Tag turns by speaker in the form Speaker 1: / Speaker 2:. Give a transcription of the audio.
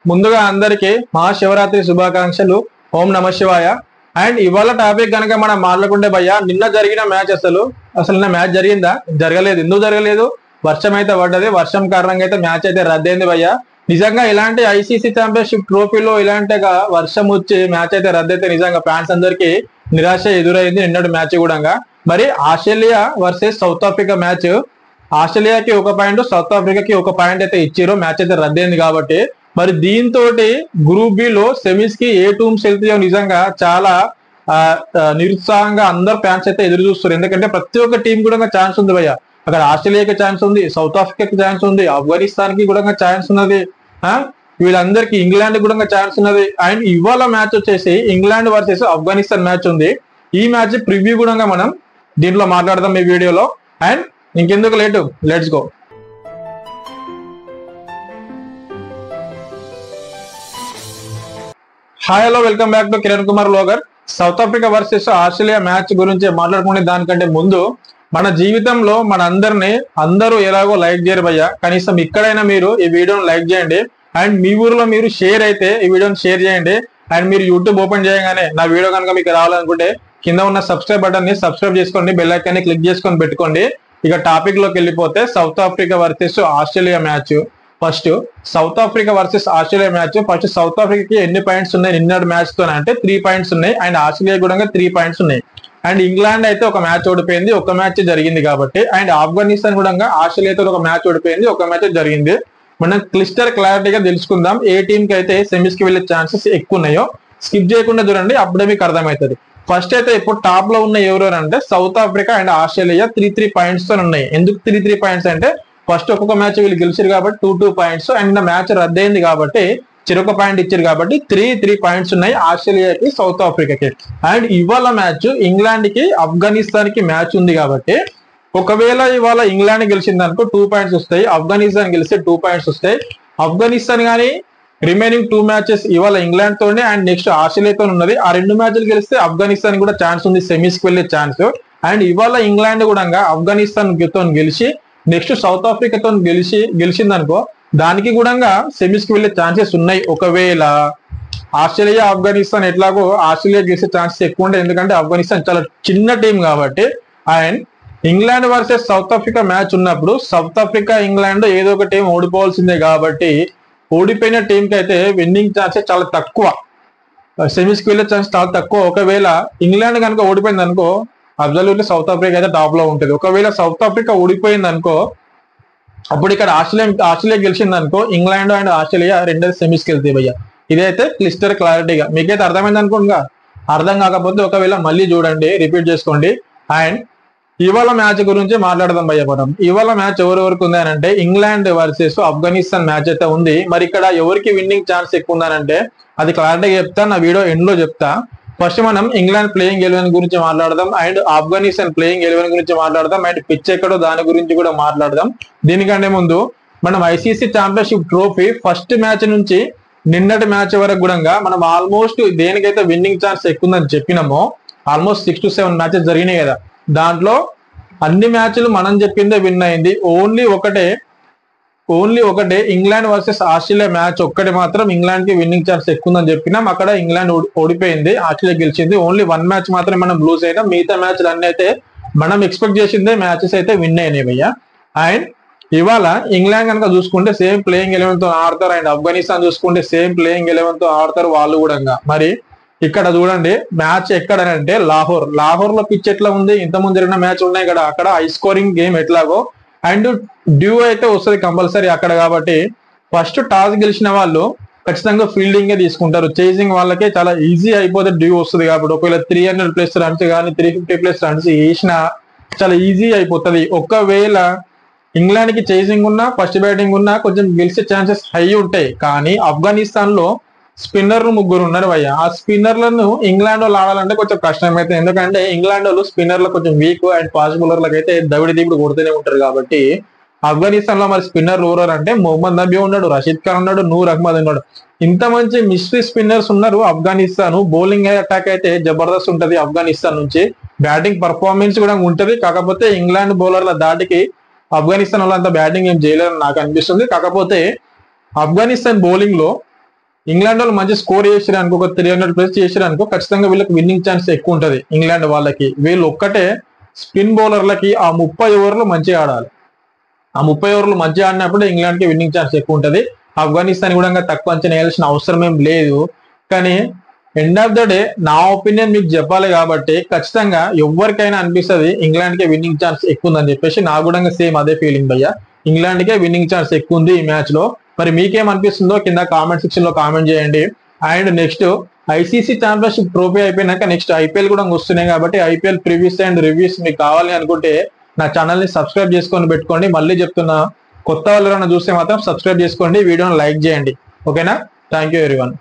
Speaker 1: ముందుగా అందరికీ మహాశివరాత్రి శుభాకాంక్షలు. ఓం నమ శివాయ. అండ్ ఇవాళ టాపిక్ కనుక మనం మాట్లాడుకుంటే భయ్యా, నిన్న జరిగిన మ్యాచ్ అసలు నిన్న మ్యాచ్ జరిగిందా? జరగలేదు. ఎందుకు జరగలేదు? వర్షం అయితే పడ్డది. వర్షం కారణంగా అయితే మ్యాచ్ అయితే రద్దయింది భయ్యా. నిజంగా ఇలాంటి ఐసీసీ ఛాంపియన్షిప్ ట్రోఫీలో ఇలాంటిగా వర్షం వచ్చి మ్యాచ్ అయితే రద్దయితే నిజంగా ఫ్యాన్స్ అందరికీ నిరాశ ఎదురైంది నిన్నటి మ్యాచ్ కూడా. మరి Australia versus South Africa match, ఆస్ట్రేలియాకి 1 పాయింట్, సౌత్ ఆఫ్రికాకి 1 పాయింట్ అయితే ఇచ్చారు. మ్యాచ్ అయితే రద్దయింది కాబట్టి మరి దీంతో గ్రూప్ బి లో సెమీస్ కి ఏ టీమ్స్ వెళ్తాయో నిజంగా చాలా నిరుత్సాహంగా అందరు ఫ్యాన్స్ అయితే ఎదురు చూస్తారు. ఎందుకంటే ప్రతి ఒక్క టీం కూడా ఛాన్స్ ఉంది భయ్య. అక్కడ ఆస్ట్రేలియాకి ఛాన్స్ ఉంది, సౌత్ ఆఫ్రికాకి ఛాన్స్ ఉంది, ఆఫ్ఘనిస్తాన్ కి కూడా ఛాన్స్ ఉన్నది, వీళ్ళందరికీ ఇంగ్లాండ్ కూడా ఛాన్స్ ఉన్నది. అండ్ ఇవాళ మ్యాచ్ వచ్చేసి ఇంగ్లాండ్ వర్సెస్ ఆఫ్ఘనిస్తాన్ మ్యాచ్ ఉంది. ఈ మ్యాచ్ ప్రివ్యూ కూడా మనం దీంట్లో మాట్లాడదాం ఈ వీడియోలో. అండ్ ఇంకెందుకు late, let's go. Hi hello, welcome back to Kiran Kumar vlogger. South Africa versus Australia match గురించి మాట్లాడుకునే దానికంటే ముందు మన జీవితంలో మన అందరూ ఎలాగో లైక్ చేయరు భయ్య. కనీసం ఇక్కడైనా మీరు ఈ వీడియోని లైక్ చేయండి. అండ్ మీ ఊర్లో మీరు షేర్ అయితే ఈ వీడియోని షేర్ చేయండి. అండ్ మీరు యూట్యూబ్ ఓపెన్ చేయగానే నా వీడియో కనుక మీకు రావాలనుకుంటే కింద ఉన్న సబ్స్క్రైబ్ బటన్ ని సబ్స్క్రైబ్ చేసుకోండి, బెల్ ఐకాన్ ని క్లిక్ చేసుకొని పెట్టుకోండి. ఇక టాపిక్ లోకి వెళ్ళిపోతే South Africa versus Australia match. First South Africa versus Australia match. First South ఆఫ్రికాకి ఎన్ని పాయింట్స్ ఉన్నాయి నిన్నటి మ్యాచ్ తో అంటే 3 పాయింట్స్ ఉన్నాయి. అండ్ ఆస్ట్రేలియా కూడా 3 పాయింట్స్ ఉన్నాయి. అండ్ ఇంగ్లాండ్ అయితే ఒక మ్యాచ్ ఓడిపోయింది, ఒక మ్యాచ్ జరిగింది కాబట్టి. అండ్ ఆఫ్ఘనిస్తాన్ కూడా ఆస్ట్రేలియాతో ఒక మ్యాచ్ ఓడిపోయింది, ఒక మ్యాచ్ జరిగింది. మనం క్లిస్టర్ క్లారిటీగా తెలుసుకుందాం ఏ టీం కి అయితే సెమీస్ కి వెళ్లే ఛాన్సెస్ ఎక్కువ ఉన్నాయో. స్కిప్ చేయకుండా చూడండి, అప్పుడే మీకు అర్థమవుతుంది. ఫస్ట్ అయితే ఇప్పుడు టాప్ లో ఉన్న ఎవరు అంటే south Africa and Australia 3 points తో ఉన్నాయి. ఎందుకు 3 పాయింట్స్ అంటే ఫస్ట్ ఒక్కొక్క మ్యాచ్ వీళ్ళు గెలిచారు కాబట్టి 2 పాయింట్స్. అండ్ మ్యాచ్ రద్దయింది కాబట్టి చెరొక పాయింట్ ఇచ్చారు కాబట్టి 3 పాయింట్స్ ఉన్నాయి ఆస్ట్రేలియాకి, సౌత్ ఆఫ్రికాకి. అండ్ ఇవాళ మ్యాచ్ ఇంగ్లాండ్ కి ఆఫ్ఘనిస్తాన్ కి మ్యాచ్ ఉంది కాబట్టి ఒకవేళ ఇవాళ ఇంగ్లాండ్ గెలిచింది అనుకో 2 పాయింట్స్ వస్తాయి, ఆఫ్ఘనిస్తాన్ గెలిస్తే 2 పాయింట్స్ వస్తాయి. ఆఫ్ఘనిస్తాన్ కానీ రిమైనింగ్ 2 మ్యాచెస్ ఇవాళ ఇంగ్లాండ్ తోనే అండ్ నెక్స్ట్ ఆస్ట్రేలియాతో ఉన్నది. ఆ 2 మ్యాచ్లు గెలిస్తే ఆఫ్ఘనిస్తాన్ కూడా ఛాన్స్ ఉంది, సెమీస్ కి వెళ్లే ఛాన్స్. అండ్ ఇవాళ ఇంగ్లాండ్ కూడా ఆఫ్ఘనిస్తాన్ తో గెలిచి నెక్స్ట్ సౌత్ ఆఫ్రికాతో గెలిచింది అనుకో దానికి కూడా సెమీస్ కి వెళ్లే ఛాన్సెస్ ఉన్నాయి. ఒకవేళ ఆస్ట్రేలియా ఆఫ్ఘనిస్తాన్ ఎట్లాగో ఆస్ట్రేలియా గెలిచే ఛాన్సెస్ ఎక్కువ ఉంటాయి, ఎందుకంటే ఆఫ్ఘనిస్తాన్ చాలా చిన్న టీం కాబట్టి. And England versus South Africa match ఉన్నప్పుడు సౌత్ ఆఫ్రికా ఇంగ్లాండ్ ఏదో ఒక టీం ఓడిపోవాల్సిందే కాబట్టి ఓడిపోయిన టీం కి అయితే విన్నింగ్ ఛాన్సెస్ చాలా తక్కువ, సెమీస్ కి వెళ్లే ఛాన్స్ చాలా తక్కువ. ఒకవేళ ఇంగ్లాండ్ కనుక ఓడిపోయింది అనుకో అబ్సల్యూట్లీ సౌత్ ఆఫ్రికా అయితే టాప్ లో ఉంటుంది. ఒకవేళ సౌత్ ఆఫ్రికా ఓడిపోయింది అనుకో అప్పుడు ఇక్కడ ఆస్ట్రేలియా గెలిచింది అనుకో ఇంగ్లాండ్ అండ్ ఆస్ట్రేలియా రెండో సెమీస్ కి వెళ్తాయి భయ్య. ఇదైతే క్లిస్టర్ క్లారిటీగా మీకైతే అర్థమైంది అనుకోండి. అర్థం కాకపోతే ఒకవేళ మళ్ళీ చూడండి, రిపీట్ చేసుకోండి. అండ్ ఇవాళ మ్యాచ్ గురించి మాట్లాడదాం భయ్య మనం. ఇవాళ మ్యాచ్ ఎవరెవరికి ఉంది అని అంటే ఇంగ్లాండ్ వర్సెస్ ఆఫ్ఘనిస్తాన్ మ్యాచ్ అయితే ఉంది. మరి ఇక్కడ ఎవరికి విన్నింగ్ ఛాన్స్ ఎక్కువ ఉందనంటే అది క్లారిటీగా చెప్తా, నా వీడియో ఎండ్ లో చెప్తా. ఫస్ట్ మనం ఇంగ్లాండ్ ప్లేయింగ్ 11 గురించి మాట్లాడదాం, అండ్ ఆఫ్ఘనిస్తాన్ ప్లేయింగ్ 11 గురించి మాట్లాడదాం, అండ్ పిచ్ ఎక్కడో దాని గురించి కూడా మాట్లాడదాం. దీనికంటే ముందు మనం ICC championship trophy first match నుంచి నిన్నటి మ్యాచ్ వరకు కూడా మనం ఆల్మోస్ట్ దేనికైతే విన్నింగ్ ఛాన్స్ ఎక్కువ ఉందని చెప్పినామో ఆల్మోస్ట్ 6 to 7 మ్యాచెస్ జరిగినాయి కదా. దాంట్లో అన్ని మ్యాచ్లు మనం చెప్పిందే విన్ అయింది. ఓన్లీ ఒకటే ఇంగ్లాండ్ వర్సెస్ ఆస్ట్రేలియా మ్యాచ్ ఒక్కటి మాత్రం ఇంగ్లాండ్ కి విన్నింగ్ ఛాన్స్ ఎక్కువ ఉందని చెప్పినాం. అక్కడ ఇంగ్లాండ్ ఓడిపోయింది, ఆస్ట్రేలియా గెలిచింది. ఓన్లీ 1 మ్యాచ్ మాత్రమే మనం లూజ్ అయినా, మిగతా మ్యాచ్లు అన్ని అయితే మనం ఎక్స్పెక్ట్ చేసిందే మ్యాచెస్ అయితే విన్ అయినాయి భయ్య. అండ్ ఇవాళ ఇంగ్లాండ్ కనుక చూసుకుంటే సేమ్ ప్లేయింగ్ 11 తో ఆడతారు, అండ్ ఆఫ్ఘనిస్తాన్ చూసుకుంటే సేమ్ ప్లేయింగ్ 11 తో ఆడతారు వాళ్ళు కూడా. మరి ఇక్కడ చూడండి మ్యాచ్ ఎక్కడనంటే లాహోర్ లో పిచ్ ఎట్లా ఉంది, ఇంతకుముందు జరిగిన మ్యాచ్ ఉన్నాయి కదా, అక్కడ హై స్కోరింగ్ గేమ్ ఎట్లాగో. అండ్ డ్యూ అయితే వస్తుంది కంపల్సరీ అక్కడ కాబట్టి ఫస్ట్ టాస్ గెలిచిన వాళ్ళు ఖచ్చితంగా ఫీల్డింగ్ తీసుకుంటారు. చేసింగ్ వాళ్ళకే చాలా ఈజీ అయిపోతే డ్యూ వస్తుంది కాబట్టి ఒకవేళ 300+ రన్స్ కానీ 350+ రన్స్ వేసినా చాలా ఈజీ అయిపోతుంది. ఒకవేళ ఇంగ్లాండ్ కి చేసింగ్ ఉన్నా ఫస్ట్ బ్యాటింగ్ ఉన్నా కొంచెం గెలిచే ఛాన్సెస్ హై ఉంటాయి. కానీ ఆఫ్ఘనిస్తాన్ లో స్పిన్నర్లు 3 ఉన్నారు భయ్య. ఆ స్పిన్నర్లను ఇంగ్లాండ్ వాళ్ళు ఆడాలంటే కొంచెం కష్టమైతే, ఎందుకంటే ఇంగ్లాండ్ వాళ్ళు స్పిన్నర్లు కొంచెం వీక్ అండ్ ఫాస్ట్ బౌలర్లకు అయితే దవిడి కొడుతూనే ఉంటారు కాబట్టి. ఆఫ్ఘనిస్తాన్ లో మరి స్పిన్నర్లు ఎవరు అంటే మొహమ్మద్ నబీ ఉన్నాడు, రషీద్ ఖాన్ ఉన్నాడు, నూర్ అహ్మద్ ఉన్నాడు. ఇంత మంచి మిస్టరీ స్పిన్నర్స్ ఉన్నారు ఆఫ్ఘనిస్తాన్. బౌలింగ్ అటాక్ అయితే జబర్దస్త్ ఉంటది ఆఫ్ఘనిస్తాన్ నుంచి, బ్యాటింగ్ పర్ఫార్మెన్స్ కూడా ఉంటది. కాకపోతే ఇంగ్లాండ్ బౌలర్ల దాటికి ఆఫ్ఘనిస్తాన్ వాళ్ళంతా బ్యాటింగ్ ఏం చేయలేరని నాకు అనిపిస్తుంది. కాకపోతే ఆఫ్ఘనిస్తాన్ బౌలింగ్ లో ఇంగ్లాండ్ వాళ్ళు మంచి స్కోర్ చేసారు అనుకో, ఒక 300+ చేసారు అనుకో, ఖచ్చితంగా వీళ్ళకి విన్నింగ్ ఛాన్స్ ఎక్కువ ఉంటది. ఇంగ్లాండ్ వాళ్ళకి వీళ్ళు ఒక్కటే స్పిన్ బౌలర్లకి ఆ 30 ఓవర్లు మంచిగా ఆడాలి. ఆ 30 ఓవర్లు మంచిగా ఆడినప్పుడు ఇంగ్లాండ్ కి విన్నింగ్ ఛాన్స్ ఎక్కువ ఉంటది. ఆఫ్ఘనిస్తాన్ కూడా తక్కువ అంచనా వేయాల్సిన అవసరం ఏం లేదు. కానీ ఎండ్ ఆఫ్ ద డే నా ఒపీనియన్ మీకు చెప్పాలి కాబట్టి ఖచ్చితంగా ఎవరికైనా అనిపిస్తుంది ఇంగ్లాండ్ కే విన్నింగ్ ఛాన్స్ ఎక్కువ ఉందని చెప్పేసి. నాకు కూడా సేమ్ అదే ఫీలింగ్ భయ్య, ఇంగ్లాండ్ కే విన్నింగ్ ఛాన్స్ ఎక్కువ ఉంది ఈ మ్యాచ్ లో. మరి మీకేమనిపిస్తుందో కింద కామెంట్ సెక్షన్ లో కామెంట్ చేయండి. And next ICC championship trophy అయిపోయినాక నెక్స్ట్ ఐపీఎల్ కూడా వస్తున్నాయి కాబట్టి ఐపీఎల్ ప్రివ్యూస్ అండ్ రివ్యూస్ మీకు కావాలి అనుకుంటే నా ఛానల్ ని సబ్స్క్రైబ్ చేసుకొని పెట్టుకోండి. మళ్ళీ చెప్తున్నా, కొత్త వాళ్ళు ఎవరైనా చూస్తే మాత్రం సబ్స్క్రైబ్ చేసుకోండి, వీడియోని లైక్ చేయండి. ఓకేనా? Thank you everyone.